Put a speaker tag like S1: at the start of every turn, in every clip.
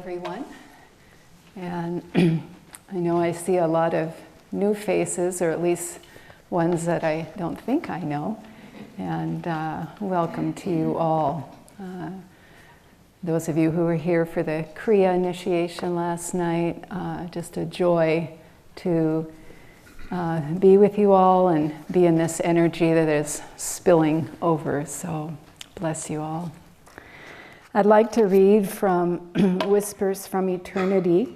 S1: everyone. And I know I see a lot of new faces, or at least ones that I don't think I know. And welcome to you all. Those of you who were here for the Kriya initiation last night, just a joy to be with you all and be in this energy that is spilling over. So bless you all. I'd like to read from Whispers from Eternity,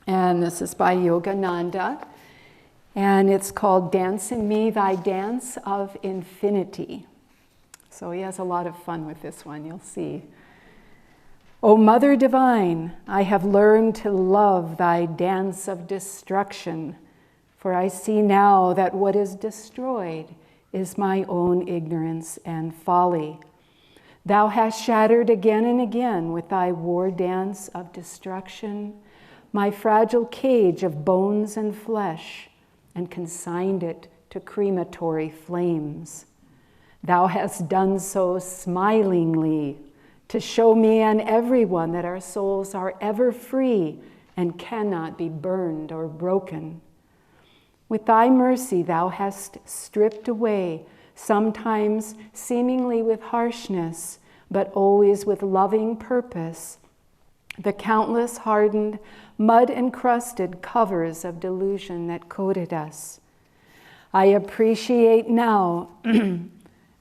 S1: and this is by Yogananda, and it's called Dance in Me, Thy Dance of Infinity. So he has a lot of fun with this one, you'll see. O Mother Divine, I have learned to love thy dance of destruction, for I see now that what is destroyed is my own ignorance and folly. Thou hast shattered again and again with thy war dance of destruction my fragile cage of bones and flesh, and consigned it to crematory flames. Thou hast done so smilingly to show me and everyone that our souls are ever free and cannot be burned or broken. With thy mercy thou hast stripped away, sometimes seemingly with harshness, but always with loving purpose, the countless hardened, mud-encrusted covers of delusion that coated us. I appreciate now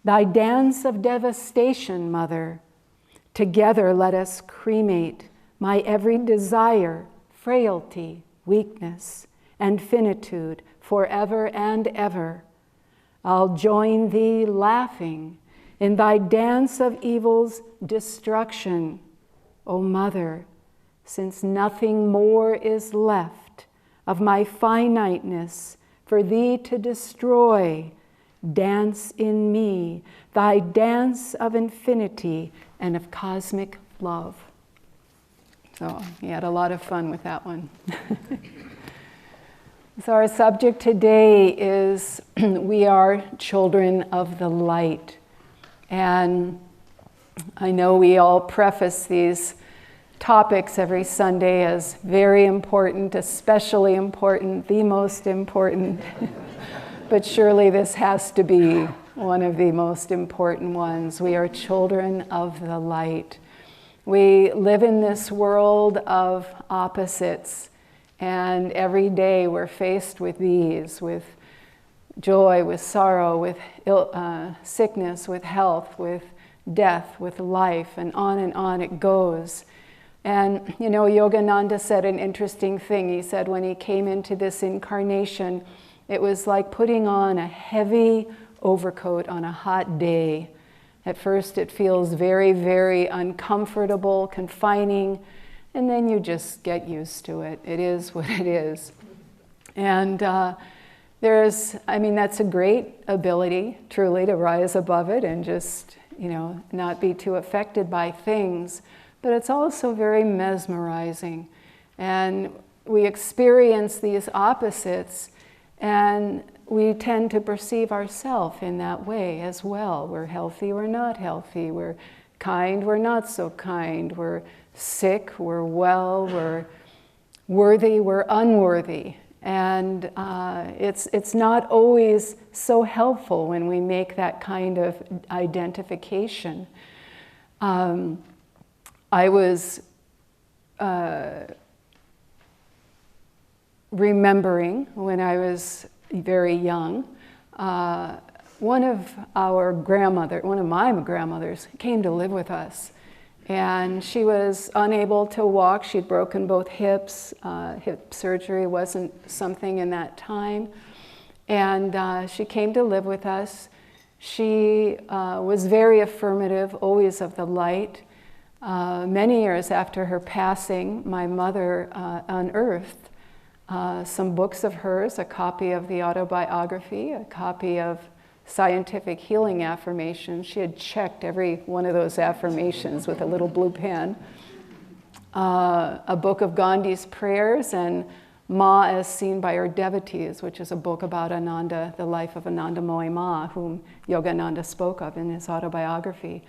S1: thy dance of devastation, Mother. Together let us cremate my every desire, frailty, weakness, and finitude forever and ever. I'll join thee laughing in thy dance of evil's destruction, O Mother, since nothing more is left of my finiteness for thee to destroy. Dance in me thy dance of infinity and of cosmic love. So he had a lot of fun with that one. So our subject today is we are children of the light. And I know we all preface these topics every Sunday as very important, especially important, the most important. But surely this has to be one of the most important ones. We are children of the light. We live in this world of opposites. And every day we're faced with these, with joy, with sorrow, with sickness, with health, with death, with life, and on it goes. And, you know, Yogananda said an interesting thing. He said when he came into this incarnation, it was like putting on a heavy overcoat on a hot day. At first it feels very, very uncomfortable, confining, and then you just get used to it. It is what it is. And that's a great ability, truly, to rise above it and just, not be too affected by things. But it's also very mesmerizing. And we experience these opposites, and we tend to perceive ourselves in that way as well. We're healthy, we're not healthy. We're kind, we're not so kind. We're sick, we're well, we're worthy, we're unworthy. And it's not always so helpful when we make that kind of identification. I was remembering when I was very young, one of my grandmothers came to live with us. And she was unable to walk. She'd broken both hips. Hip surgery wasn't something in that time. And she came to live with us. She was very affirmative, always of the light. Many years after her passing, my mother unearthed some books of hers, a copy of the autobiography, a copy of scientific healing affirmations. She had checked every one of those affirmations with a little blue pen. A book of Gandhi's prayers, and Ma as Seen by Her Devotees, which is a book about Ananda, the life of Ananda Ma, whom Yogananda spoke of in his autobiography.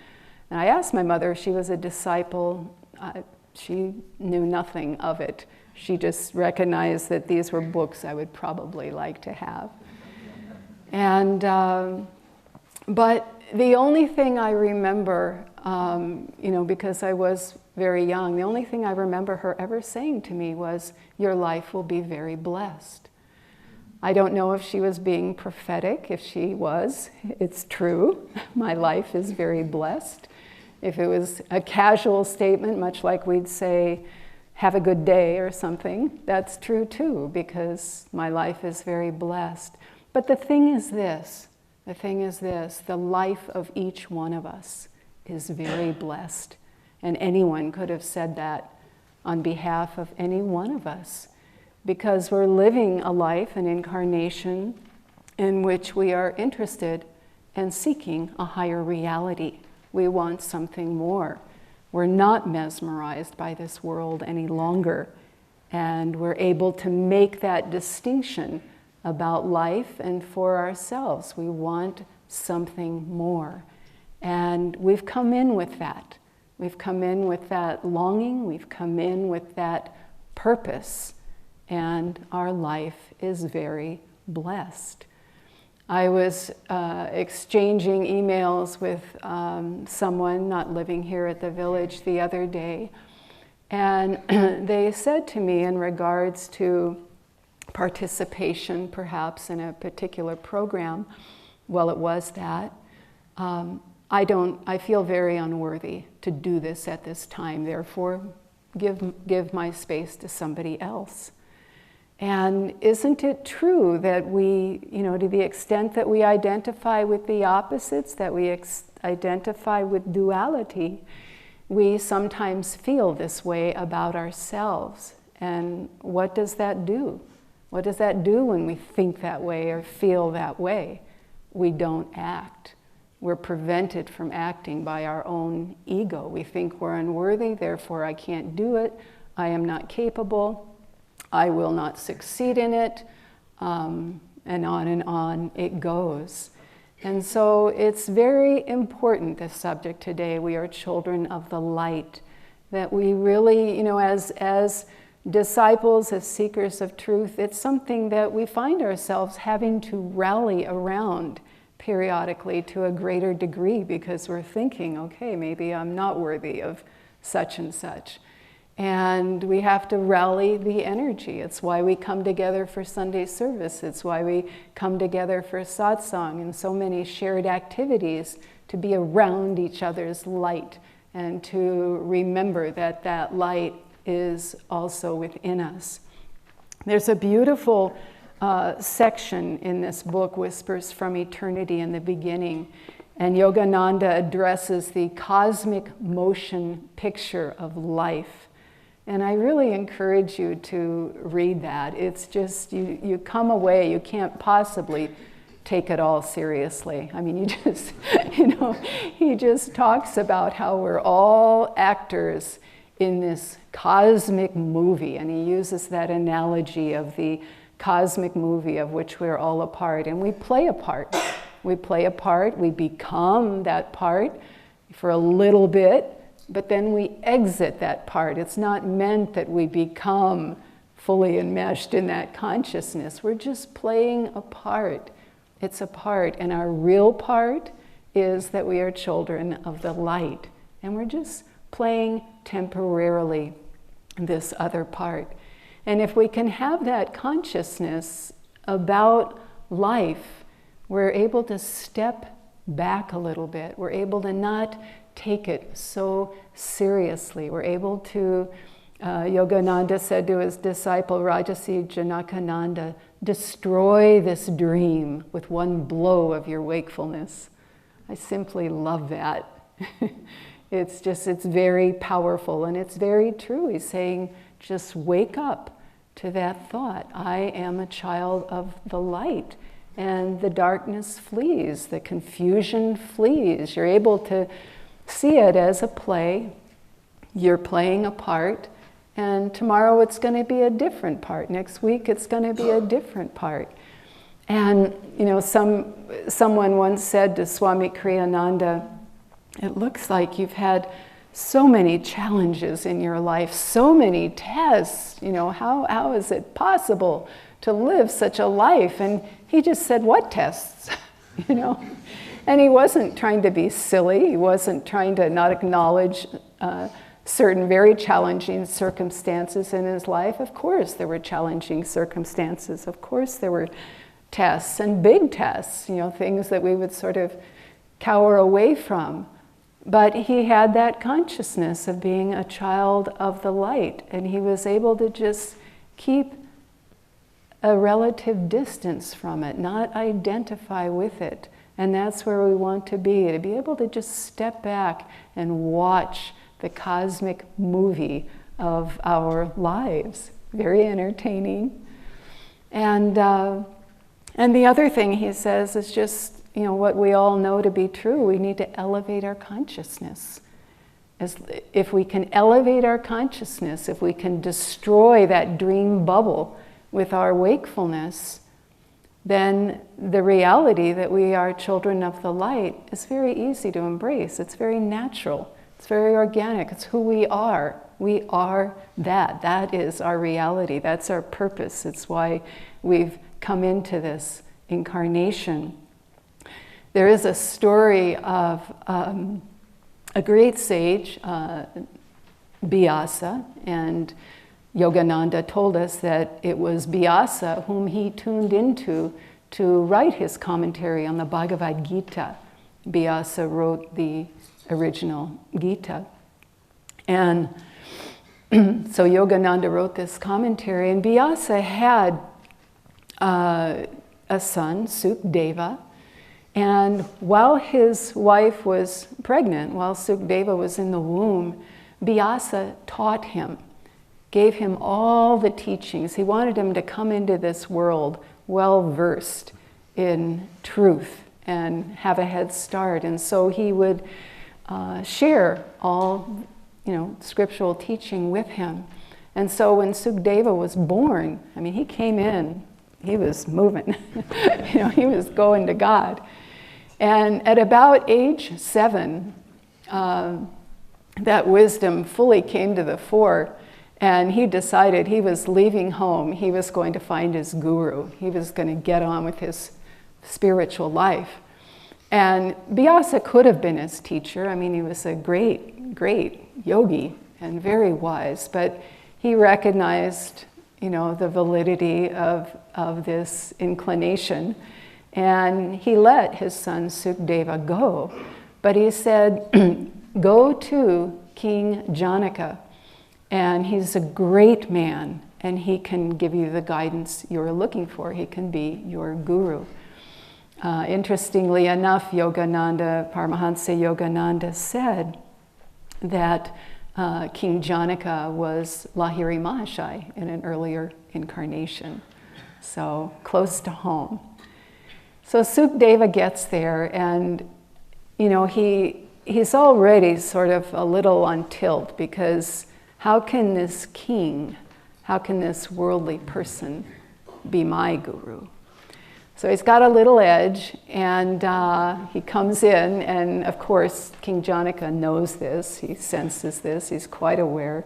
S1: And I asked my mother if she was a disciple. She knew nothing of it. She just recognized that these were books I would probably like to have. And, but the only thing I remember, because I was very young, the only thing I remember her ever saying to me was, "Your life will be very blessed." I don't know if she was being prophetic. If she was, it's true. My life is very blessed. If it was a casual statement, much like we'd say, "Have a good day" or something, that's true too, because my life is very blessed. But the thing is this, the life of each one of us is very blessed. And anyone could have said that on behalf of any one of us, because we're living a life, an incarnation, in which we are interested in seeking a higher reality. We want something more. We're not mesmerized by this world any longer, and we're able to make that distinction about life and for ourselves. We want something more. And we've come in with that. We've come in with that longing, we've come in with that purpose, and our life is very blessed. I was exchanging emails with someone not living here at the village the other day, and they said to me in regards to participation perhaps in a particular program, well, it was that, I feel very unworthy to do this at this time, therefore give my space to somebody else. And isn't it true that we, to the extent that we identify with the opposites, that we identify with duality, we sometimes feel this way about ourselves. And what does that do? What does that do when we think that way or feel that way? We don't act. We're prevented from acting by our own ego. We think we're unworthy, therefore I can't do it, I am not capable, I will not succeed in it, and on it goes. And so it's very important, this subject today, we are children of the light, that we really, as disciples, as seekers of truth, it's something that we find ourselves having to rally around periodically to a greater degree, because we're thinking, okay, maybe I'm not worthy of such and such. And we have to rally the energy. It's why we come together for Sunday service. It's why we come together for satsang and so many shared activities, to be around each other's light and to remember that that light is also within us. There's a beautiful section in this book, Whispers from Eternity, in the beginning. And Yogananda addresses the cosmic motion picture of life. And I really encourage you to read that. It's just, you come away, you can't possibly take it all seriously. I mean, you just, he just talks about how we're all actors in this cosmic movie. And he uses that analogy of the cosmic movie of which we're all a part. And we play a part. We play a part, we become that part for a little bit, but then we exit that part. It's not meant that we become fully enmeshed in that consciousness. We're just playing a part. It's a part, and our real part is that we are children of the light, and we're just playing temporarily this other part. And if we can have that consciousness about life, we're able to step back a little bit. We're able to not take it so seriously. We're able to, Yogananda said to his disciple Rajasi Janakananda, destroy this dream with one blow of your wakefulness. I simply love that. It's very powerful, and it's very true. He's saying, just wake up to that thought. I am a child of the light, and the darkness flees, the confusion flees. You're able to see it as a play. You're playing a part, and tomorrow it's going to be a different part. Next week it's going to be a different part. And someone once said to Swami Kriyananda, it looks like you've had so many challenges in your life, so many tests. How is it possible to live such a life? And he just said, what tests? And he wasn't trying to be silly. He wasn't trying to not acknowledge certain very challenging circumstances in his life. Of course there were challenging circumstances. Of course there were tests and big tests, things that we would sort of cower away from. But he had that consciousness of being a child of the light, and he was able to just keep a relative distance from it, not identify with it. And that's where we want to be able to just step back and watch the cosmic movie of our lives. Very entertaining. And the other thing he says is just, what we all know to be true. We need to elevate our consciousness. If we can elevate our consciousness, if we can destroy that dream bubble with our wakefulness, then the reality that we are children of the light is very easy to embrace. It's very natural. It's very organic. It's who we are. We are that. That is our reality. That's our purpose. It's why we've come into this incarnation. There is a story of a great sage, Vyasa, and Yogananda told us that it was Vyasa whom he tuned into to write his commentary on the Bhagavad Gita. Vyasa wrote the original Gita. And so Yogananda wrote this commentary, and Vyasa had a son, Sukdeva, and while his wife was pregnant, while Sukdeva was in the womb, Vyasa taught him, gave him all the teachings. He wanted him to come into this world well-versed in truth and have a head start. And so he would share all, scriptural teaching with him. And so when Sukdeva was born, he came in, he was moving, he was going to God. And at about age 7, that wisdom fully came to the fore, and he decided he was leaving home. He was going to find his guru. He was going to get on with his spiritual life. And Vyasa could have been his teacher. He was a great, great yogi and very wise, but he recognized, the validity of this inclination. And he let his son Sukdeva go. But he said, go to King Janaka, and he's a great man, and he can give you the guidance you're looking for. He can be your guru. Interestingly enough, Yogananda, Paramhansa Yogananda said that King Janaka was Lahiri Mahashai in an earlier incarnation. So close to home. So Sukdeva gets there, and he's already sort of a little on tilt, because how can this king, how can this worldly person be my guru? So he's got a little edge, and he comes in, and of course King Janaka knows this, he senses this, he's quite aware,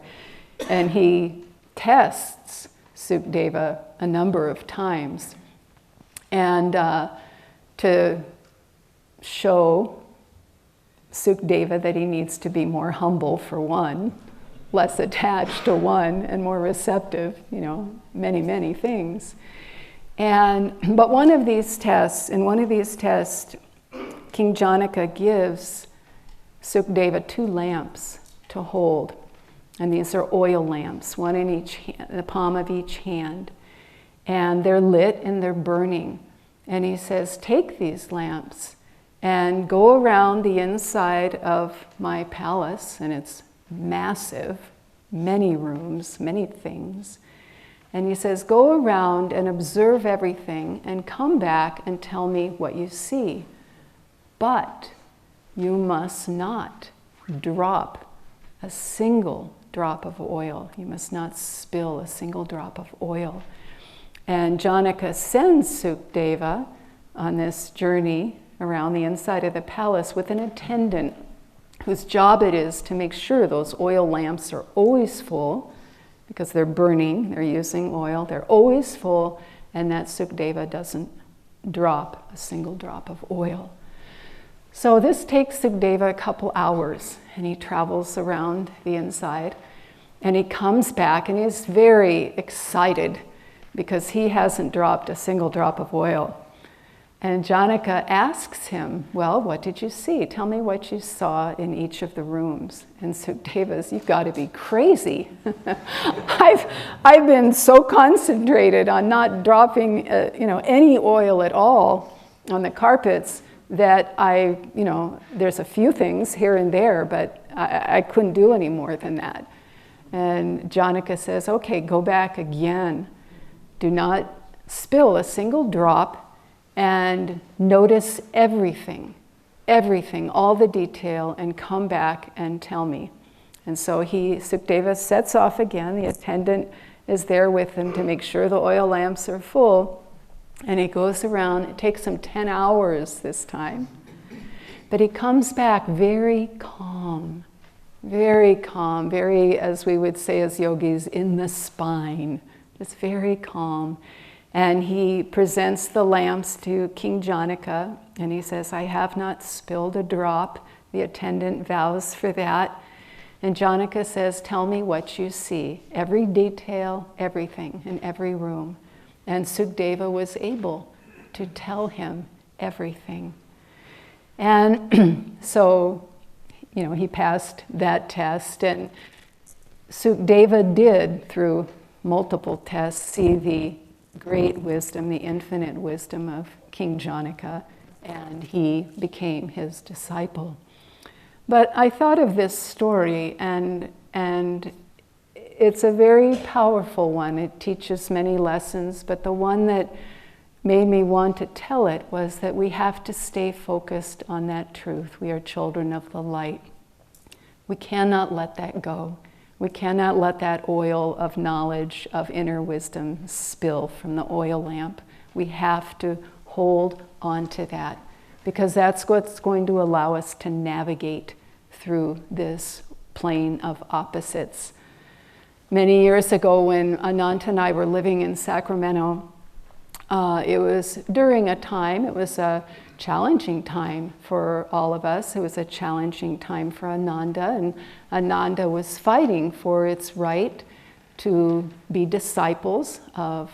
S1: and he tests Sukdeva a number of times. And to show Sukdeva that he needs to be more humble, for one, less attached to one, and more receptive, many, many things. But one of these tests, King Janaka gives Sukdeva 2 lamps to hold. And these are oil lamps, one in each hand, the palm of each hand. And they're lit and they're burning. And he says, take these lamps and go around the inside of my palace, and it's massive, many rooms, many things. And he says, go around and observe everything and come back and tell me what you see. But you must not drop a single drop of oil. You must not spill a single drop of oil. And Janaka sends Sukdeva on this journey around the inside of the palace with an attendant whose job it is to make sure those oil lamps are always full, because they're burning, they're using oil, they're always full, and that Sukdeva doesn't drop a single drop of oil. So this takes Sukdeva a couple hours, and he travels around the inside, and he comes back, and he's very excited because he hasn't dropped a single drop of oil. And Janaka asks him, well, what did you see? Tell me what you saw in each of the rooms. And Sukdeva's, you've got to be crazy. I've been so concentrated on not dropping any oil at all on the carpets that there's a few things here and there, but I couldn't do any more than that. And Janaka says, okay, go back again. Do not spill a single drop, and notice everything, all the detail, and come back and tell me. And so Sukdeva sets off again. The attendant is there with him to make sure the oil lamps are full. And he goes around. It takes him 10 hours this time. But he comes back very calm, very, as we would say as yogis, in the spine. Just very calm. And he presents the lamps to King Janaka, and he says, I have not spilled a drop. The attendant vows for that. And Janaka says, tell me what you see. Every detail, everything, in every room. And Sukdeva was able to tell him everything. And so, he passed that test, and Sukdeva did, through multiple tests, see the great wisdom, the infinite wisdom of King Janaka, and he became his disciple. But I thought of this story, and it's a very powerful one. It teaches many lessons, but the one that made me want to tell it was that we have to stay focused on that truth. We are children of the light. We cannot let that go. We cannot let that oil of knowledge, of inner wisdom, spill from the oil lamp. We have to hold on to that, because that's what's going to allow us to navigate through this plane of opposites. Many years ago, when Ananta and I were living in Sacramento, it was during a time, it was a challenging time for all of us. It was a challenging time for Ananda, and Ananda was fighting for its right to be disciples of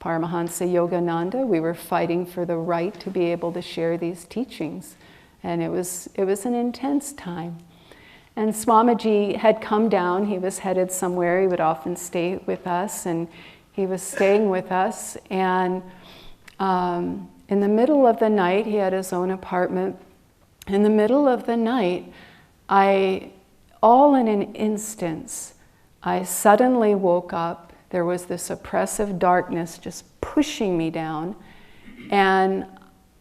S1: Paramhansa Yogananda. We were fighting for the right to be able to share these teachings, and it was an intense time. And Swamiji had come down. He was headed somewhere. He would often stay with us, and he was staying with us, and in the middle of the night, he had his own apartment. In the middle of the night, all in an instant, I suddenly woke up. There was this oppressive darkness just pushing me down, and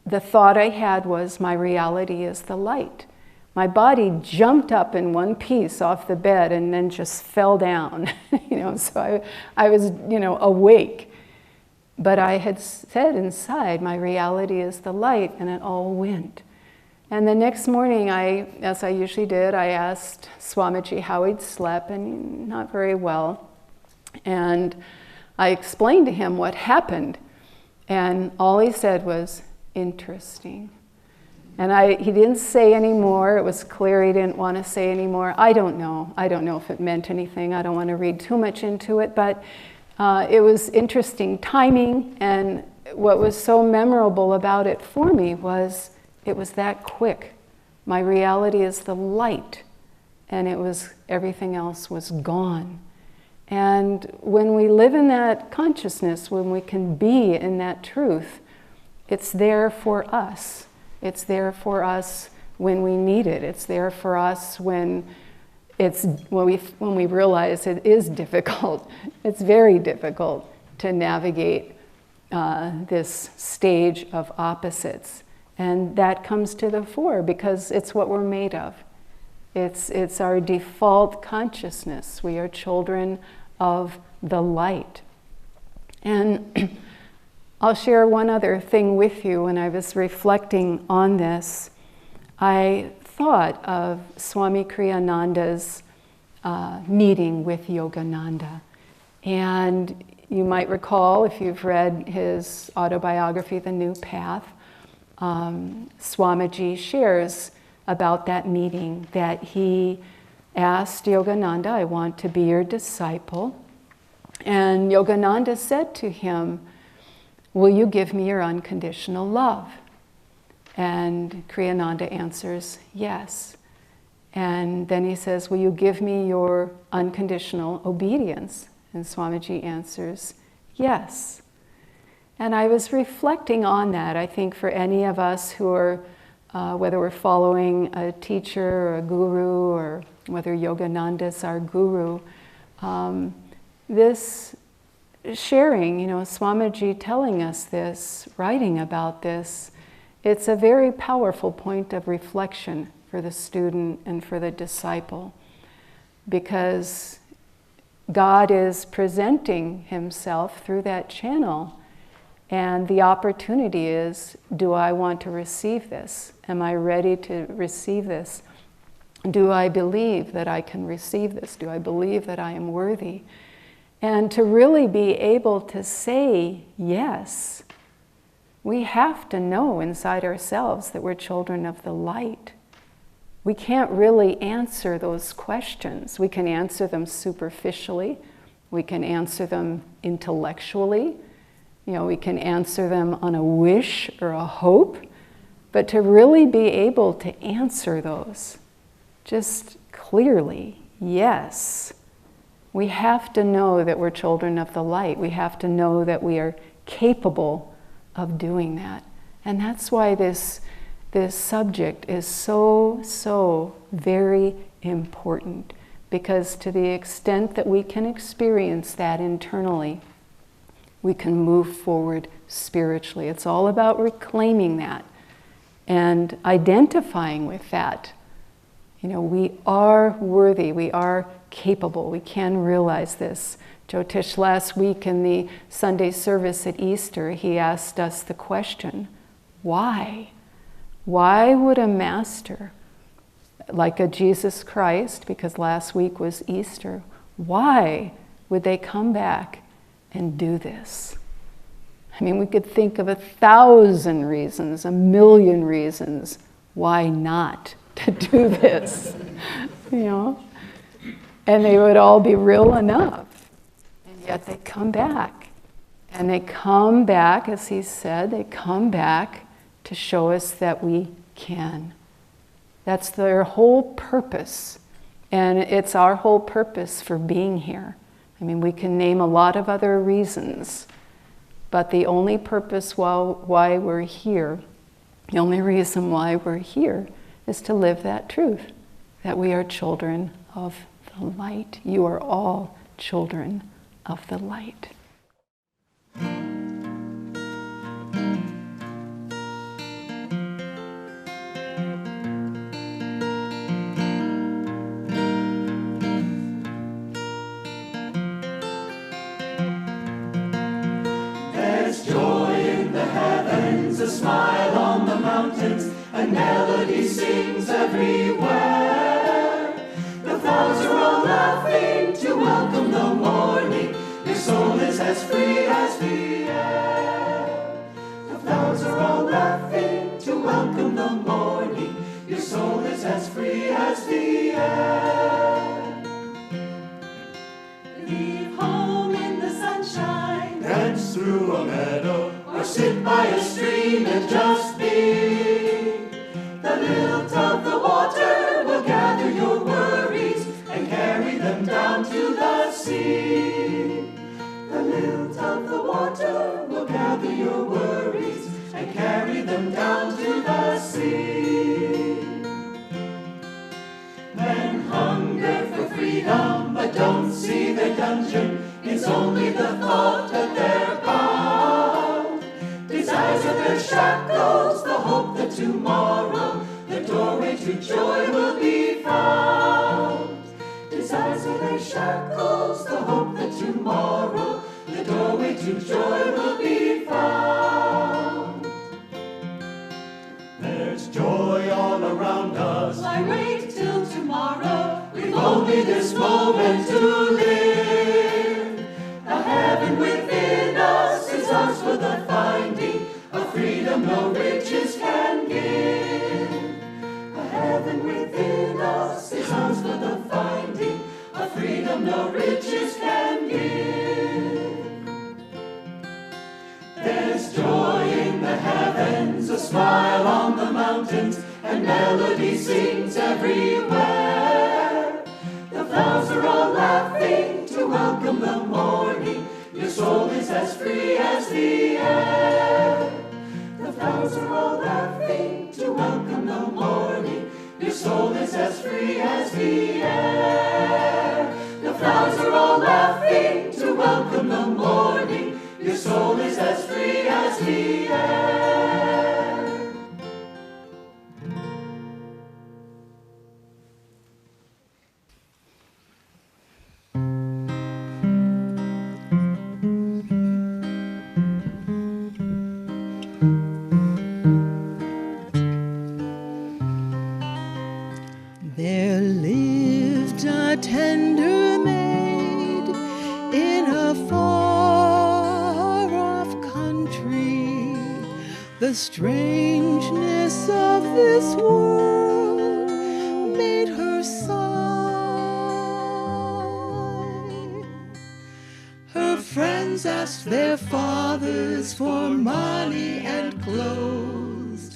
S1: the thought I had was, my reality is the light. My body jumped up in one piece off the bed and then just fell down. So I was, awake. But I had said inside, my reality is the light, and it all went. And the next morning, as I usually did, I asked Swamiji how he'd slept, and not very well. And I explained to him what happened, and all he said was, interesting. And he didn't say any more. It was clear he didn't want to say any more. I don't know if it meant anything. I don't want to read too much into it, but it was interesting timing, and what was so memorable about it for me was it was that quick. My reality is the light, and everything else was gone. And when we live in that consciousness, when we can be in that truth, it's there for us. It's there for us when we need it. It's there for us when we realize it is difficult. It's very difficult to navigate this stage of opposites. And that comes to the fore because it's what we're made of. It's our default consciousness. We are children of the light. And I'll share one other thing with you. When I was reflecting on this, I thought of Swami Kriyananda's meeting with Yogananda. And you might recall, if you've read his autobiography, The New Path, Swamiji shares about that meeting, that he asked Yogananda, I want to be your disciple. And Yogananda said to him, will you give me your unconditional love? And Kriyananda answers, yes. And then he says, will you give me your unconditional obedience? And Swamiji answers, yes. And I was reflecting on that. I think for any of us who are, whether we're following a teacher or a guru, or whether Yogananda's our guru, this sharing, Swamiji telling us this, writing about this, it's a very powerful point of reflection for the student and for the disciple, because God is presenting himself through that channel, and the opportunity is, do I want to receive this? Am I ready to receive this? Do I believe that I can receive this? Do I believe that I am worthy? And to really be able to say yes, we have to know inside ourselves that we're children of the light. We can't really answer those questions. We can answer them superficially. We can answer them intellectually. We can answer them on a wish or a hope. But to really be able to answer those just clearly, yes, we have to know that we're children of the light. We have to know that we are capable of doing that. And that's why this subject is so very important, because to the extent that we can experience that internally, we can move forward spiritually. It's all about reclaiming that and identifying with that. We are worthy, we are capable, we can realize this. Jyotish last week in the Sunday service at Easter, he asked us the question, why? Why would a master, like a Jesus Christ, because last week was Easter, why would they come back and do this? We could think of 1,000 reasons, 1,000,000 reasons why not to do this, and they would all be real enough. And yet they come back. And they come back, as he said, they come back to show us that we can. That's their whole purpose. And it's our whole purpose for being here. We can name a lot of other reasons, but the only purpose why we're here, the only reason why we're here, is to live that truth, that we are children of the light. You are all children of the light.
S2: There's joy in the heavens, a smile on the mountains, and melody sings everywhere. The flowers are all laughing to welcome the morning. Your soul is as free as the air. The flowers are all laughing to welcome the morning. Your soul is as free as the air. Leave home in the sunshine, dance through a meadow, or sit by a stream and just be. The lilt of the water will gather your worries and carry them down to the sea. The lilt of the water will gather your worries and carry them down to the sea. Men hunger for freedom but don't see their dungeon. It's only the thought that they're bound. Desires of their shackles, the hope that tomorrow the doorway to joy will be found. Desires of their shackles, the hope that tomorrow the doorway to joy will be found. There's joy all around us. Why wait till tomorrow? We've only this moment to live. A heaven within us is ours for the finding, a freedom no riches can give. A heaven within us is ours for the finding, a freedom no riches can give. There's joy in the heavens, a smile on the mountains, and melody sings everywhere. The flowers are all laughing to welcome the morning. Your soul is as free as the air. The flowers are all laughing to welcome the morning. Your soul is as free as the air. The flowers are all laughing to welcome the morning. Your soul is as free as the air.
S3: There lived a tender maid in a far-off country. The strangeness of this world made her sigh. Her friends asked their fathers for money and clothes,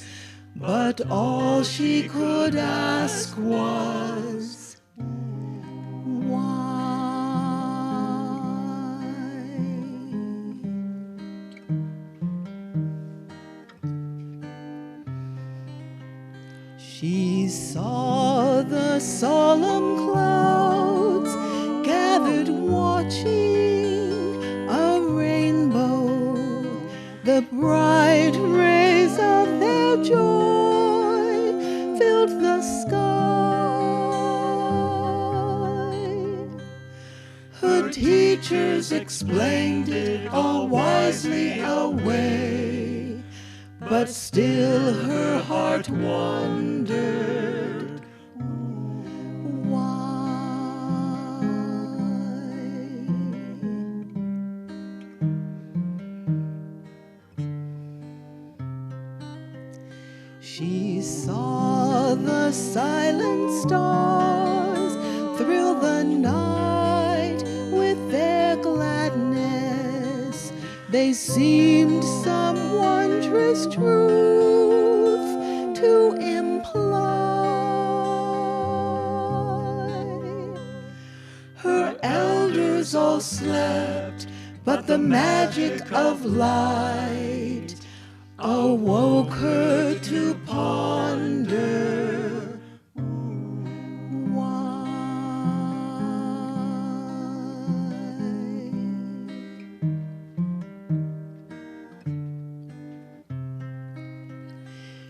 S3: but all she could ask was, why? She saw the solemn clouds gathered watching a rainbow, the bright rays of their joy filled the sky. Her teachers explained it all wisely away, but still her heart wondered, why? She saw the silent stars thrill the night with their gladness. They seemed some wondrous truth to imply. Her elders all slept, but the magic of light awoke her to ponder, why?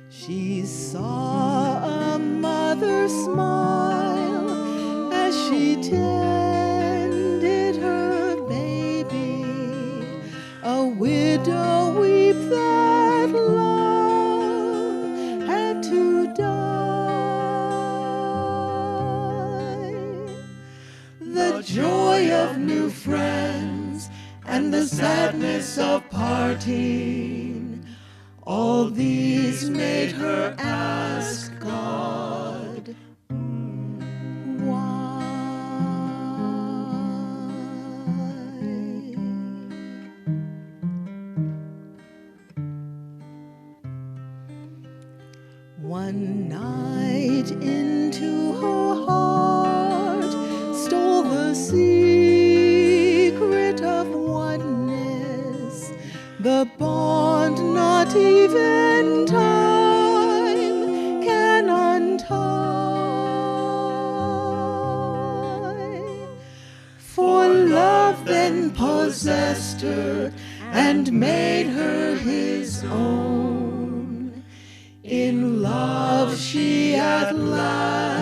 S3: She saw a mother smile as she tended her baby, a widow weep that love had to die. The joy of new friends and the sadness of parting, all these made her ask God, why? One night into her heart stole the secret of oneness, the bond not even time can untie. For love then possessed her and made her his own. In love she at last